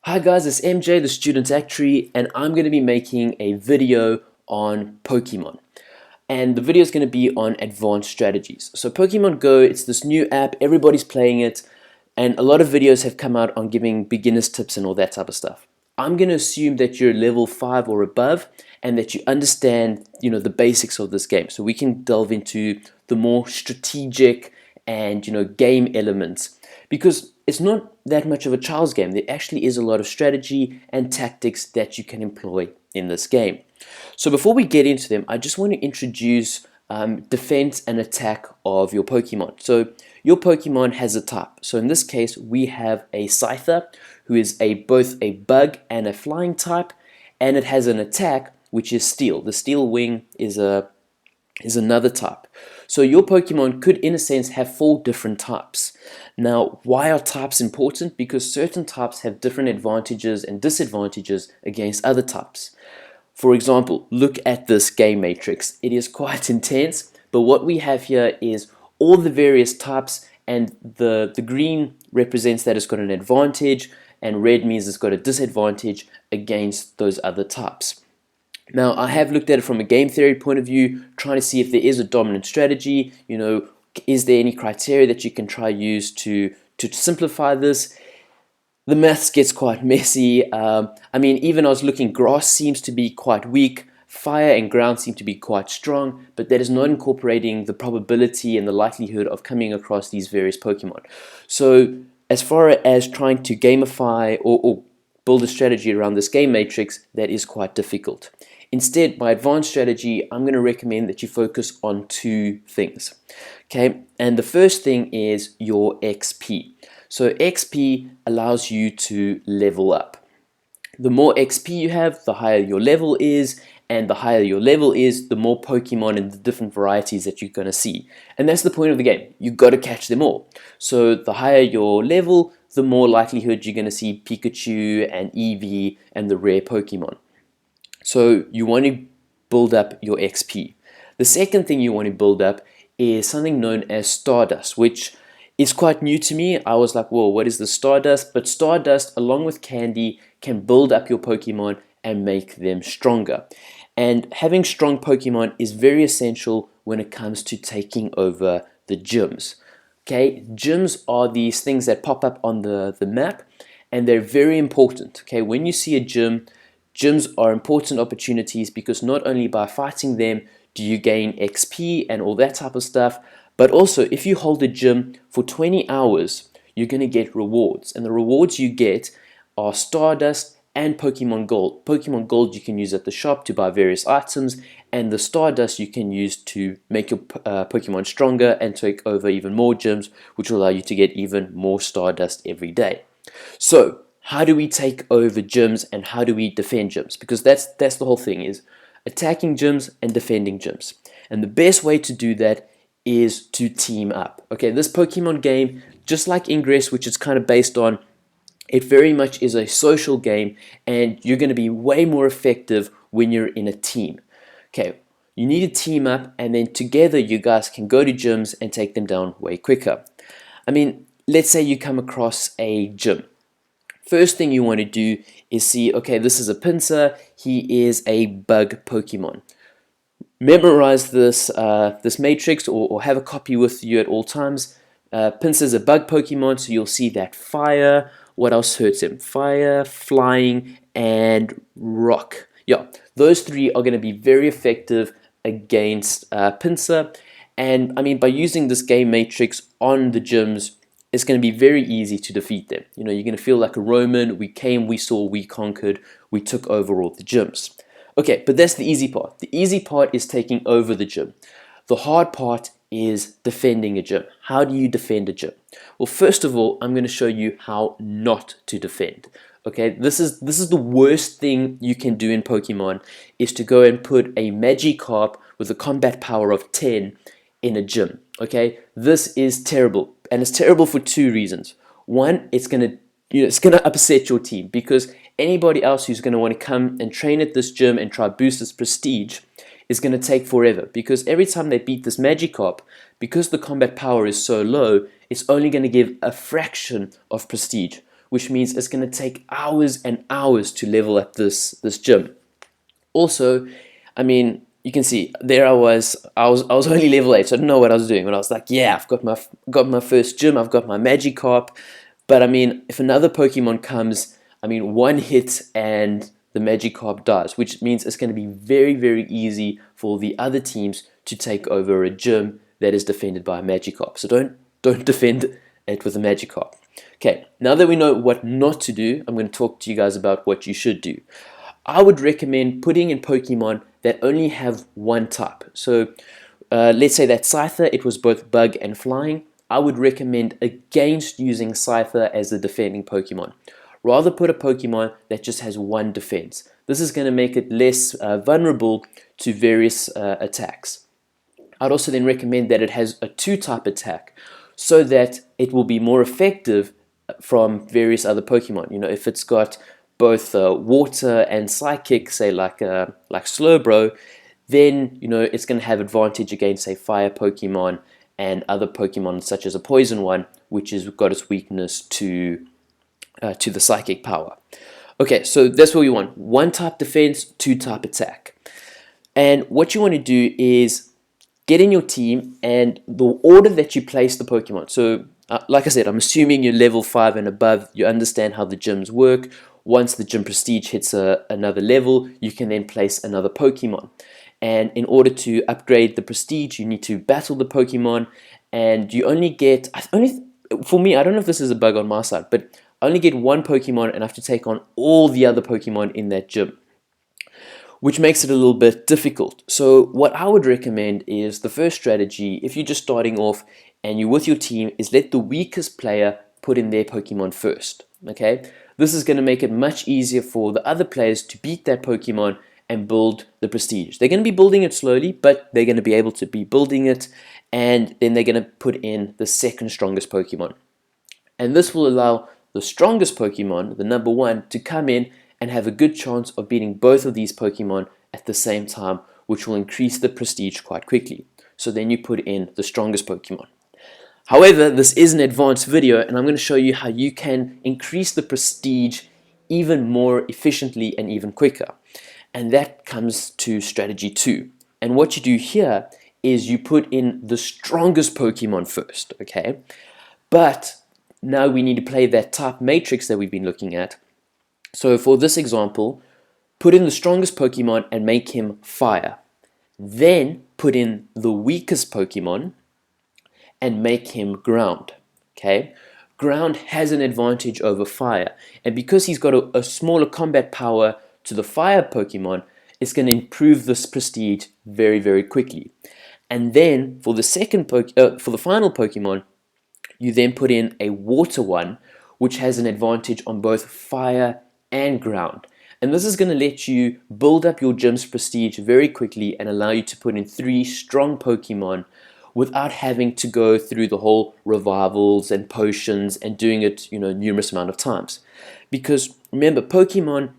Hi guys, it's MJ, the student actuary, and I'm going to be making a video on Pokemon. And the video is going to be on advanced strategies. So Pokemon Go, it's this new app, everybody's playing it, and a lot of videos have come out on giving beginners tips and all that type of stuff. I'm going to assume that you're level 5 or above and that you understand, the basics of this game. So we can delve into the more strategic and, game elements, because it's not that much of a child's game. There actually is a lot of strategy and tactics that you can employ in this game. So before we get into them, I just want to introduce defense and attack of your Pokemon. So your Pokemon has a type. So in this case, we have a Scyther, who is both a bug and a flying type, and it has an attack which is Steel. The Steel Wing is another type. So your Pokemon could, in a sense, have 4 different types. Now, why are types important? Because certain types have different advantages and disadvantages against other types. For example, look at this game matrix. It is quite intense, but what we have here is all the various types, and the green represents that it's got an advantage, and red means it's got a disadvantage against those other types. Now, I have looked at it from a game theory point of view, trying to see if there is a dominant strategy. Is there any criteria that you can try use to simplify this? The maths gets quite messy. Even I was looking, grass seems to be quite weak, fire and ground seem to be quite strong, but that is not incorporating the probability and the likelihood of coming across these various Pokemon. So as far as trying to gamify or build a strategy around this game matrix, that is quite difficult. Instead, my advanced strategy, I'm going to recommend that you focus on 2 things. Okay, and the first thing is your XP. So XP allows you to level up. The more XP you have, the higher your level is, and the higher your level is, the more Pokemon and the different varieties that you're going to see. And that's the point of the game. You've got to catch them all. So the higher your level, the more likelihood you're going to see Pikachu and Eevee and the rare Pokemon. So you want to build up your XP. The second thing you want to build up is something known as Stardust, which is quite new to me. I was like, whoa, what is the Stardust? But Stardust, along with Candy, can build up your Pokemon and make them stronger. And having strong Pokemon is very essential when it comes to taking over the gyms. Okay, gyms are these things that pop up on the map, and they're very important. Okay, when you see a gym, gyms are important opportunities because not only by fighting them do you gain XP and all that type of stuff, but also if you hold a gym for 20 hours, you're going to get rewards. And the rewards you get are Stardust and Pokemon Gold. Pokemon Gold you can use at the shop to buy various items, and the Stardust you can use to make your Pokemon stronger and take over even more gyms, which will allow you to get even more Stardust every day. So, how do we take over gyms and how do we defend gyms? Because that's the whole thing, is attacking gyms and defending gyms. And the best way to do that is to team up. Okay, this Pokemon game, just like Ingress, which it's kind of based on, it very much is a social game, and you're going to be way more effective when you're in a team. Okay, you need to team up, and then together you guys can go to gyms and take them down way quicker. Let's say you come across a gym. First thing you want to do is see, okay, this is a Pinsir, he is a bug Pokemon. Memorize this matrix, or have a copy with you at all times. Pinsir is a bug Pokemon, so you'll see that fire. What else hurts him? Fire, flying, and rock. Yeah, those 3 are going to be very effective against Pinsir. And by using this game matrix on the gyms, it's going to be very easy to defeat them. You're going to feel like a Roman. We came, we saw, we conquered, we took over all the gyms. Okay, but that's the easy part. The easy part is taking over the gym. The hard part is defending a gym. How do you defend a gym? Well, first of all, I'm going to show you how not to defend. Okay, this is the worst thing you can do in Pokemon, is to go and put a Magikarp with a combat power of 10 in a gym. Okay, this is terrible, and it's terrible for 2 reasons. One, it's gonna upset your team, because anybody else who's going to want to come and train at this gym and try boost its prestige is going to take forever, because every time they beat this Magikarp, because the combat power is so low, it's only going to give a fraction of prestige. which means it's going to take hours and hours to level up this gym. Also, I mean, you can see there I was only level 8, so I didn't know what I was doing. But I was like, yeah, I've got my first gym, I've got my Magikarp. But I mean, if another Pokemon comes, I mean, one hit and the Magikarp dies, which means it's going to be very, very easy for the other teams to take over a gym that is defended by a Magikarp. So don't defend it with a Magikarp. Okay, now that we know what not to do, I'm going to talk to you guys about what you should do. I would recommend putting in Pokemon that only have one type. So let's say that Scyther, it was both bug and flying. I would recommend against using Scyther as a defending Pokemon. Rather put a Pokemon that just has one defense. This is going to make it less vulnerable to various attacks. I'd also then recommend that it has a 2-type attack so that it will be more effective from various other Pokemon. You know, if it's got both water and psychic, say like Slowbro, then you know it's going to have advantage against say fire Pokemon and other Pokemon such as a poison one, which has got its weakness to the psychic power. Okay, so that's what we want: 1-type defense, 2-type attack. And what you want to do is get in your team and the order that you place the Pokemon. So like I said, I'm assuming you're level 5 and above, you understand how the gyms work. Once the gym prestige hits another level, you can then place another Pokemon. And in order to upgrade the prestige, you need to battle the Pokemon, and you only get, for me, I don't know if this is a bug on my side, but I only get one Pokemon and I have to take on all the other Pokemon in that gym, which makes it a little bit difficult. So what I would recommend is the first strategy, if you're just starting off and you're with your team, is let the weakest player put in their Pokemon first. Okay, this is going to make it much easier for the other players to beat that Pokemon and build the prestige. They're going to be building it slowly, but they're going to be able to be building it, and then they're going to put in the second strongest Pokemon. And this will allow the strongest Pokemon, the number 1, to come in and have a good chance of beating both of these Pokemon at the same time, which will increase the prestige quite quickly. So then you put in the strongest Pokemon. However, this is an advanced video, and I'm going to show you how you can increase the prestige even more efficiently and even quicker. And that comes to strategy 2. And what you do here is you put in the strongest Pokemon first, okay? But now we need to play that type matrix that we've been looking at. So for this example, put in the strongest Pokemon and make him fire. Then put in the weakest Pokemon and make him ground. Okay, ground has an advantage over fire, and because he's got a smaller combat power to the fire Pokemon, it's going to improve this prestige very, very quickly. And then for the for the final Pokemon, you then put in a water one, which has an advantage on both fire and ground. And this is going to let you build up your gym's prestige very quickly and allow you to put in 3 strong Pokemon without having to go through the whole revivals and potions and doing it, you know, numerous amount of times. Because remember, Pokemon,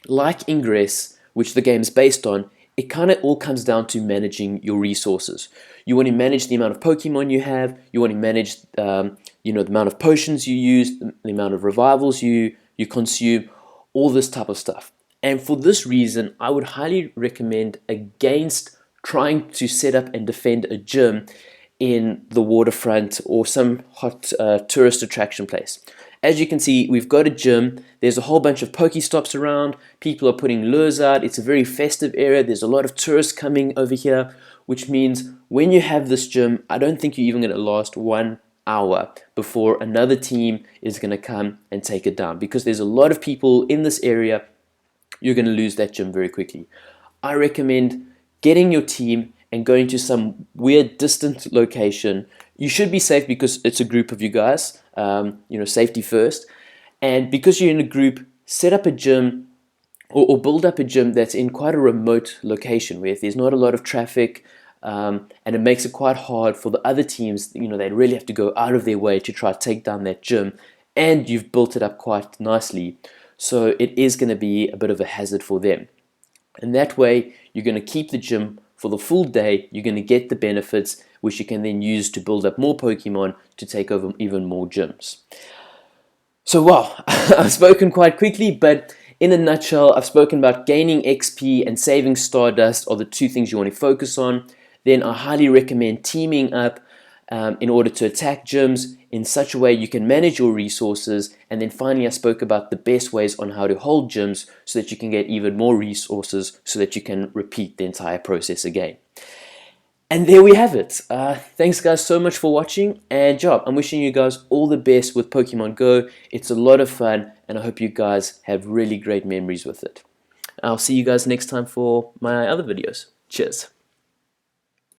like Ingress, which the game is based on, it kind of all comes down to managing your resources. You want to manage the amount of Pokemon you have. You want to manage, you know, the amount of potions you use, the amount of revivals you consume, all this type of stuff. And for this reason, I would highly recommend against trying to set up and defend a gym in the waterfront or some hot tourist attraction place. As you can see, we've got a gym. There's a whole bunch of Pokestops around. People are putting lures out. It's a very festive area. There's a lot of tourists coming over here, which means when you have this gym, I don't think you're even going to last 1 hour before another team is going to come and take it down. Because there's a lot of people in this area, you're going to lose that gym very quickly. I recommend getting your team and going to some weird distant location. You should be safe because it's a group of you guys, you know, safety first. And because you're in a group, set up a gym or build up a gym that's in quite a remote location where there's not a lot of traffic, and it makes it quite hard for the other teams. You know, they really have to go out of their way to try to take down that gym, and you've built it up quite nicely. So it is going to be a bit of a hazard for them. And that way, you're going to keep the gym for the full day. You're going to get the benefits, which you can then use to build up more Pokemon to take over even more gyms. So wow, I've spoken quite quickly, but in a nutshell, I've spoken about gaining XP and saving Stardust are the two things you want to focus on. Then I highly recommend teaming up in order to attack gyms in such a way you can manage your resources. And then finally, I spoke about the best ways on how to hold gyms so that you can get even more resources so that you can repeat the entire process again. And there we have it. Thanks guys so much for watching, and I'm wishing you guys all the best with Pokemon Go. It's a lot of fun, and I hope you guys have really great memories with it. I'll see you guys next time for my other videos. Cheers.